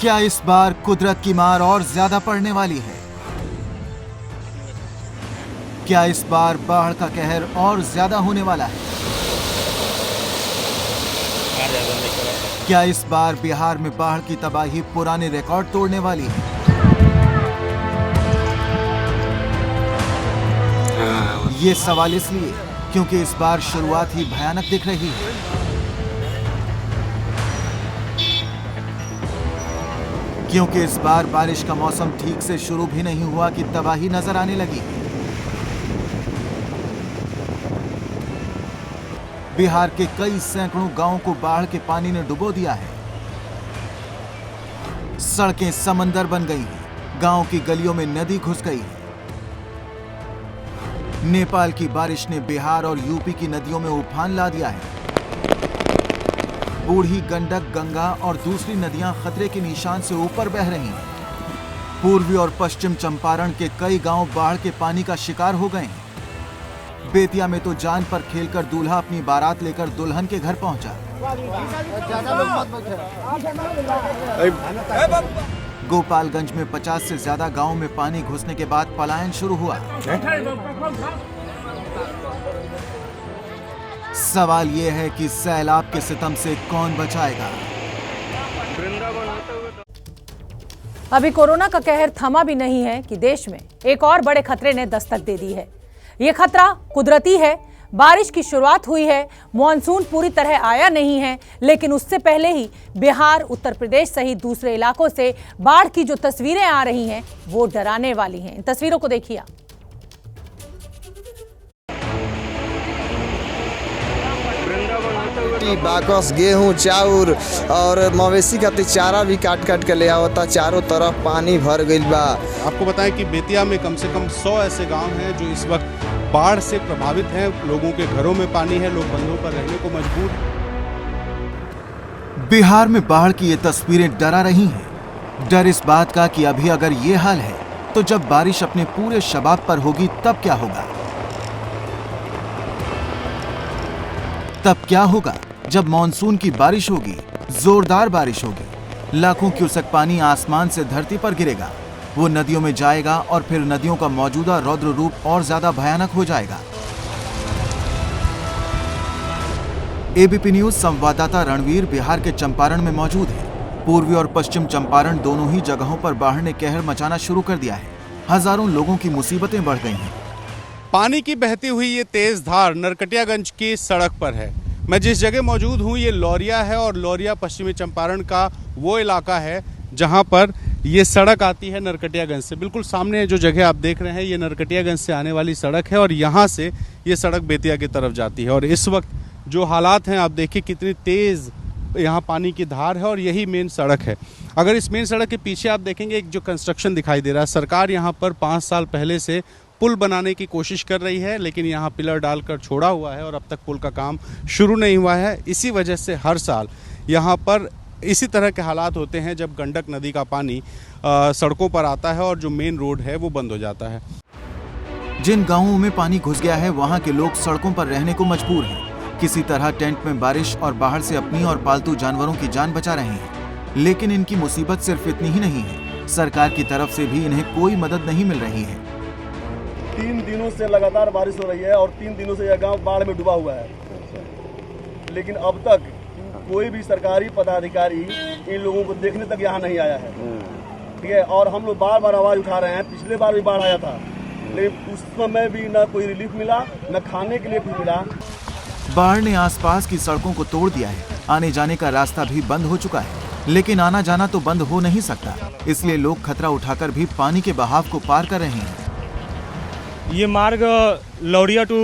क्या इस बार कुदरत की मार और ज्यादा पड़ने वाली है? क्या इस बार बाढ़ का कहर और ज्यादा होने वाला है? क्या इस बार बिहार में बाढ़ की तबाही पुराने रिकॉर्ड तोड़ने वाली है? ये सवाल इसलिए क्योंकि इस बार शुरुआत ही भयानक दिख रही है। क्योंकि इस बार बारिश का मौसम ठीक से शुरू भी नहीं हुआ कि तबाही नजर आने लगी। बिहार के कई सैकड़ों गांवों को बाढ़ के पानी ने डुबो दिया है। सड़कें समंदर बन गई हैं, गांव की गलियों में नदी घुस गई है। नेपाल की बारिश ने बिहार और यूपी की नदियों में उफान ला दिया है। बूढ़ी गंडक, गंगा और दूसरी नदियां खतरे के निशान से ऊपर बह रही हैं। पूर्वी और पश्चिम चंपारण के कई गांव बाढ़ के पानी का शिकार हो गए हैं। बेतिया में तो जान पर खेलकर दूल्हा अपनी बारात लेकर दुल्हन के घर पहुंचा। गोपालगंज में 50 से ज्यादा गांवों में पानी घुसने के बाद पलायन शुरू हुआ। सवाल यह है कि सैलाब के सितम से कौन बचाएगा? अभी कोरोना का कहर थमा भी नहीं है कि देश में एक और बड़े खतरे ने दस्तक दे दी है। ये खतरा कुदरती है। बारिश की शुरुआत हुई है, मॉनसून पूरी तरह आया नहीं है, लेकिन उससे पहले ही बिहार, उत्तर प्रदेश सहित दूसरे इलाकों से बाढ़ की जो तस्वीरें आ रही हैं वो डराने वाली हैं। इन तस्वीरों को देखिए। बाकस, गेहूं, चाउर और मवेशी का चारा भी काट काट के ले आवता। चारों तरफ पानी भर गई बा। आपको बताएं कि बेतिया में कम से कम 100 ऐसे गांव हैं जो इस वक्त बाढ़ से प्रभावित हैं। लोगों के घरों में पानी है, लोग बंधों पर रहने को मजबूर हैं। बिहार में बाढ़ की ये तस्वीरें डरा रही हैं। डर इस बात का कि अभी अगर ये हाल है तो जब बारिश अपने पूरे शबाब पर होगी तब क्या होगा? तब क्या होगा जब मॉनसून की बारिश होगी, जोरदार बारिश होगी, लाखों क्यूसेक पानी आसमान से धरती पर गिरेगा, वो नदियों में जाएगा और फिर नदियों का मौजूदा रौद्र रूप और ज्यादा भयानक हो जाएगा। एबीपी न्यूज संवाददाता रणवीर बिहार के चंपारण में मौजूद है। पूर्वी और पश्चिम चंपारण दोनों ही जगहों पर बाढ़ ने कहर मचाना शुरू कर दिया है। हजारों लोगों की मुसीबतें बढ़ गई हैं। पानी की बहती हुई ये तेज धार नरकटियागंज की सड़क पर है। मैं जिस जगह मौजूद हूँ ये लौरिया है और लौरिया पश्चिमी चंपारण का वो इलाका है जहाँ पर ये सड़क आती है नरकटियागंज से। बिल्कुल सामने जो जगह आप देख रहे हैं ये नरकटियागंज से आने वाली सड़क है और यहाँ से ये सड़क बेतिया की तरफ जाती है। और इस वक्त जो हालात हैं आप देखिए कितनी तेज़ यहाँ पानी की धार है और यही मेन सड़क है। अगर इस मेन सड़क के पीछे आप देखेंगे एक जो कंस्ट्रक्शन दिखाई दे रहा है, सरकार यहाँ पर 5 साल पहले से पुल बनाने की कोशिश कर रही है, लेकिन यहाँ पिलर डालकर छोड़ा हुआ है और अब तक पुल का काम शुरू नहीं हुआ है। इसी वजह से हर साल यहाँ पर इसी तरह के हालात होते हैं जब गंडक नदी का पानी सड़कों पर आता है और जो मेन रोड है वो बंद हो जाता है। जिन गांवों में पानी घुस गया है वहां के लोग सड़कों पर रहने को मजबूर हैं। किसी तरह टेंट में बारिश और बाहर से अपनी और पालतू जानवरों की जान बचा रहे हैं। लेकिन इनकी मुसीबत सिर्फ इतनी ही नहीं है, सरकार की तरफ से भी इन्हें कोई मदद नहीं मिल रही है। 3 दिनों से लगातार बारिश हो रही है और 3 दिनों से यह गांव बाढ़ में डूबा हुआ है, लेकिन अब तक कोई भी सरकारी पदाधिकारी इन लोगों को देखने तक यहाँ नहीं आया है। ठीक है, और हम लोग बार बार आवाज उठा रहे हैं। पिछले बार भी बाढ़ आया था, लेकिन उस समय भी न कोई रिलीफ मिला, न खाने के लिए कुछ मिला। बाढ़ ने आसपास की सड़कों को तोड़ दिया है। आने जाने का रास्ता भी बंद हो चुका है, लेकिन आना जाना तो बंद हो नहीं सकता, इसलिए लोग खतरा उठाकर भी पानी के बहाव को पार कर रहे हैं। ये मार्ग लौरिया टू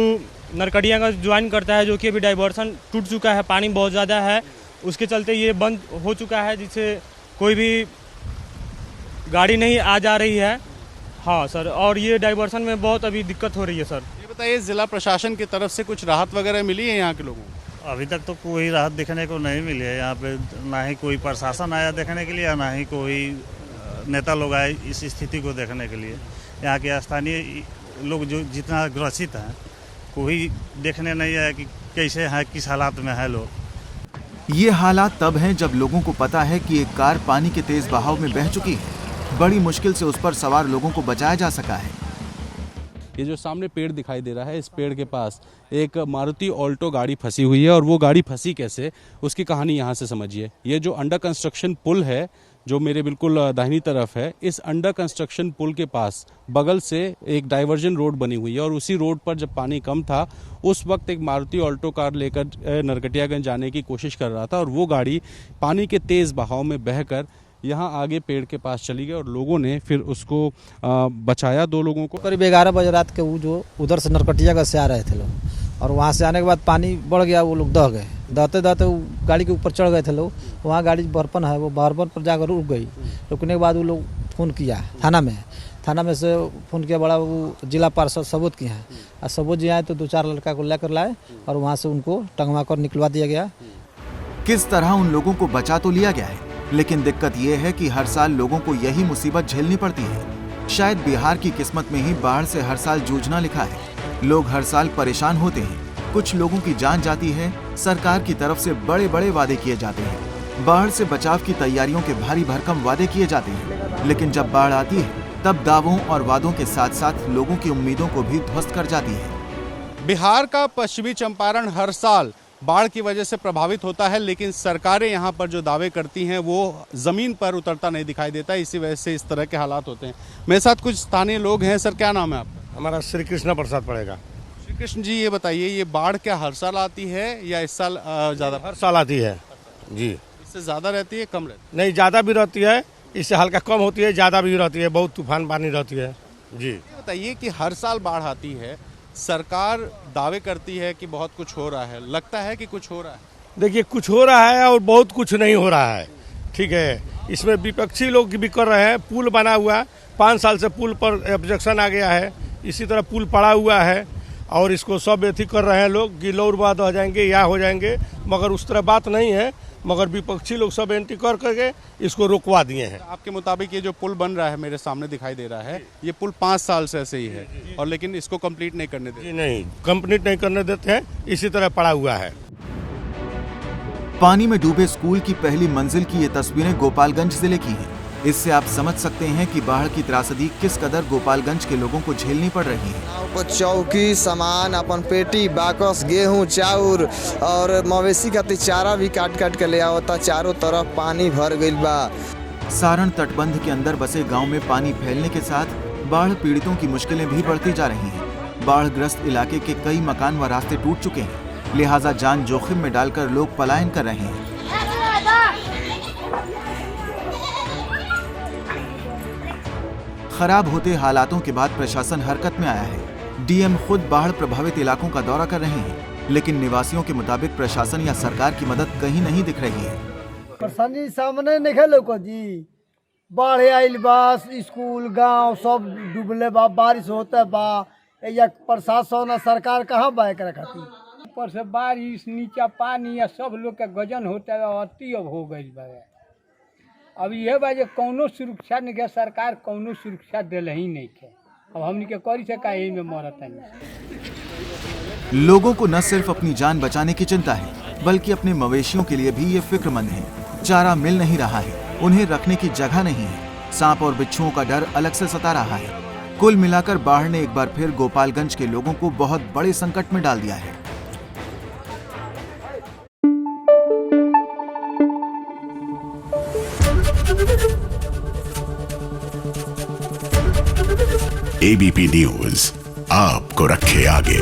नरकटियागंज ज्वाइन करता है, जो कि अभी डाइवर्सन टूट चुका है। पानी बहुत ज़्यादा है, उसके चलते ये बंद हो चुका है, जिससे कोई भी गाड़ी नहीं आ जा रही है। हाँ सर, और ये डाइवर्सन में बहुत अभी दिक्कत हो रही है सर। ये बताइए, जिला प्रशासन की तरफ से कुछ राहत वगैरह मिली है यहाँ के लोगों को? अभी तक तो कोई राहत देखने को नहीं मिली है यहाँ पे। ना ही कोई प्रशासन आया देखने के लिए, ना ही कोई नेता लोग आए इस स्थिति को देखने के लिए। यहाँ के स्थानीय लोग जो जितना ग्रसित हैं, कोई देखने नहीं आया कि कैसे है, किस हालात में है लोग। ये हालात तब हैं जब लोगों को पता है कि एक कार पानी के तेज बहाव में बह चुकी है। बड़ी मुश्किल से उस पर सवार लोगों को बचाया जा सका है। ये जो सामने पेड़ दिखाई दे रहा है, इस पेड़ के पास एक मारुति ऑल्टो गाड़ी फंसी हुई है और वो गाड़ी फंसी कैसे, उसकी कहानी यहाँ से समझिए। ये जो अंडर कंस्ट्रक्शन पुल है जो मेरे बिल्कुल दाहिनी तरफ है, इस अंडर कंस्ट्रक्शन पुल के पास बगल से एक डाइवर्जन रोड बनी हुई है और उसी रोड पर जब पानी कम था उस वक्त एक मारुति ऑल्टो कार लेकर नरकटियागंज जाने की कोशिश कर रहा था और वो गाड़ी पानी के तेज बहाव में बहकर यहाँ आगे पेड़ के पास चली गई और लोगों ने फिर उसको बचाया, 2 लोगों को। करीब 11 बजे रात के वो जो उधर से नरकटियागंज से आ रहे थे लोग और वहाँ से आने के बाद पानी बढ़ गया, वो लोग दह गए। दहते दहते वो गाड़ी के ऊपर चढ़ गए थे लोग। वहाँ गाड़ी बर्पन है, वो बर्पन पर जाकर रुक गई। रुकने के बाद वो लोग फ़ोन किया थाना में से फ़ोन किया, बड़ा वो जिला पार्षद सबूत किया है और सबूत जी आए तो 2-4 लड़का को लेकर लाए और वहाँ से उनको टंगवा कर निकलवा दिया गया। किस तरह उन लोगों को बचा तो लिया गया है, लेकिन दिक्कत यह है कि हर साल लोगों को यही मुसीबत झेलनी पड़ती है। शायद बिहार की किस्मत में ही बाढ़ से हर साल जूझना लिखा है। लोग हर साल परेशान होते हैं, कुछ लोगों की जान जाती है, सरकार की तरफ से बड़े बड़े वादे किए जाते हैं, बाढ़ से बचाव की तैयारियों के भारी भरकम वादे किए जाते हैं, लेकिन जब बाढ़ आती है तब दावों और वादों के साथ साथ लोगों की उम्मीदों को भी ध्वस्त कर जाती है। बिहार का पश्चिमी चंपारण हर साल बाढ़ की वजह से प्रभावित होता है, लेकिन सरकारें यहाँ पर जो दावे करती हैं वो ज़मीन पर उतरता नहीं दिखाई देता। इसी वजह से इस तरह के हालात होते हैं। मेरे साथ कुछ स्थानीय लोग हैं। सर, क्या नाम है आपका? हमारा श्री कृष्ण प्रसाद पड़ेगा। श्री कृष्ण जी, ये बताइए, ये बाढ़ क्या हर साल आती है या इस साल ज़्यादा? हर साल आती है जी। इससे ज़्यादा रहती है, कम रहती नहीं, ज़्यादा भी रहती है, इससे हल्का कम होती है, ज़्यादा भी रहती है, बहुत तूफान पानी रहती है जी। है? बताइए कि हर साल बाढ़ आती है, सरकार दावे करती है कि बहुत कुछ हो रहा है, लगता है कि कुछ हो रहा है? देखिए, कुछ हो रहा है और बहुत कुछ नहीं हो रहा है। ठीक है, इसमें विपक्षी लोग भी कर रहे हैं। पुल बना हुआ 5 साल से पुल पर ऑब्जेक्शन आ गया है, इसी तरह पुल पड़ा हुआ है और इसको सब एथी कर रहे हैं लोग कि लौरबाद हो जाएंगे या हो जाएंगे, मगर उस तरह बात नहीं है। मगर विपक्षी लोग सब एंटी कर करके इसको रोकवा दिए हैं। आपके मुताबिक ये जो पुल बन रहा है, मेरे सामने दिखाई दे रहा है, ये पुल 5 साल से ऐसे ही है और लेकिन इसको कंप्लीट नहीं करने देते? जी नहीं, कंप्लीट नहीं करने देते हैं, इसी तरह पड़ा हुआ है। पानी में डूबे स्कूल की पहली मंजिल की ये तस्वीरें गोपालगंज जिले की हैं। इससे आप समझ सकते हैं कि बाढ़ की त्रासदी किस कदर गोपालगंज के लोगों को झेलनी पड़ रही है। चौकी, सामान, अपन पेटी, बाकस, गेहूं, चाउर और मवेशी का चारा भी काट काट के ले आवता। चारों तरफ पानी भर गइल बा। सारण तटबंध के अंदर बसे गांव में पानी फैलने के साथ बाढ़ पीड़ितों की मुश्किलें भी बढ़ती जा रही हैं। बाढ़ग्रस्त इलाके के कई मकान व रास्ते टूट चुके हैं, लिहाजा जान जोखिम में डालकर लोग पलायन कर रहे हैं। खराब होते हालातों के बाद प्रशासन हरकत में आया है। डीएम खुद बाढ़ प्रभावित इलाकों का दौरा कर रहे हैं, लेकिन निवासियों के मुताबिक प्रशासन या सरकार की मदद कहीं नहीं दिख रही है। परेशानी सामने नहीं लोग जी, बाढ़ आइल बा, स्कूल गांव सब डूबले बा, बारिश होता बा, या प्रशासन सरकार कहाँ बा एकरा खातिर? ऊपर से बारिश, नीचा पानी या सब लोग के गजन होता है, अति अब हो गई बा। अब ये बाजे कौनो सुरक्षा नहीं के, सरकार कौनो सुरक्षा दिल ही नहीं के। अब हमनी के करी से का में मरत है। लोगों को न सिर्फ अपनी जान बचाने की चिंता है, बल्कि अपने मवेशियों के लिए भी ये फिक्रमंद है। चारा मिल नहीं रहा है, उन्हें रखने की जगह नहीं है, सांप और बिच्छुओं का डर अलग से सता रहा है। कुल मिलाकर बाढ़ ने एक बार फिर गोपालगंज के लोगों को बहुत बड़े संकट में डाल दिया है। एबीपी न्यूज आपको रखे आगे।